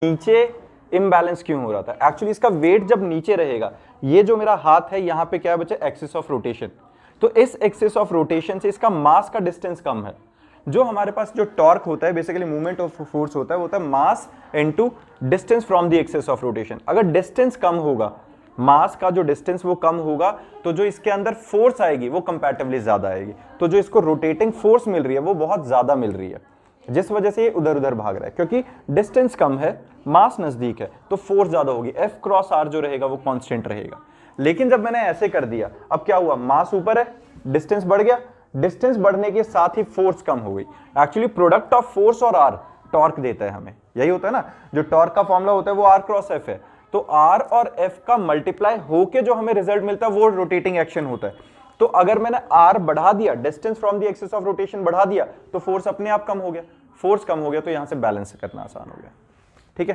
नीचे इम्बैलेंस क्यों हो रहा था? एक्चुअली इसका वेट जब नीचे रहेगा, ये जो मेरा हाथ है यहाँ पे क्या है बच्चे, एक्सिस ऑफ रोटेशन, तो इस एक्सिस ऑफ रोटेशन से इसका मास का डिस्टेंस कम है। जो हमारे पास जो टॉर्क होता है, बेसिकली मूवमेंट ऑफ फोर्स होता है, वो होता है mass into distance from the axis of rotation. अगर डिस्टेंस कम होगा, मास का जो डिस्टेंस वो कम होगा, तो जो इसके अंदर फोर्स आएगी वो कंपैरेटिवली ज्यादा आएगी। तो जो इसको रोटेटिंग फोर्स मिल रही है वो बहुत ज्यादा मिल रही है, जिस वजह से ये उधर उधर भाग रहा है, क्योंकि डिस्टेंस कम है, मास नजदीक है, तो फोर्स ज्यादा होगी। एफ क्रॉस आर जो रहेगा वो कांस्टेंट रहेगा। लेकिन जब मैंने ऐसे कर दिया, अब क्या हुआ, मास ऊपर है, डिस्टेंस बढ़ गया, डिस्टेंस बढ़ने के साथ ही फोर्स कम हो गई। एक्चुअली प्रोडक्ट ऑफ फोर्स और आर टॉर्क देता है हमें, यही होता है ना, जो टॉर्क का फॉर्मूला होता है वो आर क्रॉस एफ है। तो आर और एफ का मल्टीप्लाई होके जो हमें रिजल्ट मिलता है वो रोटेटिंग एक्शन होता है। तो अगर मैंने आर बढ़ा दिया, distance from the axis of rotation बढ़ा दिया, तो फोर्स अपने आप कम हो गया। फोर्स कम हो गया तो यहां से बैलेंस करना आसान हो गया।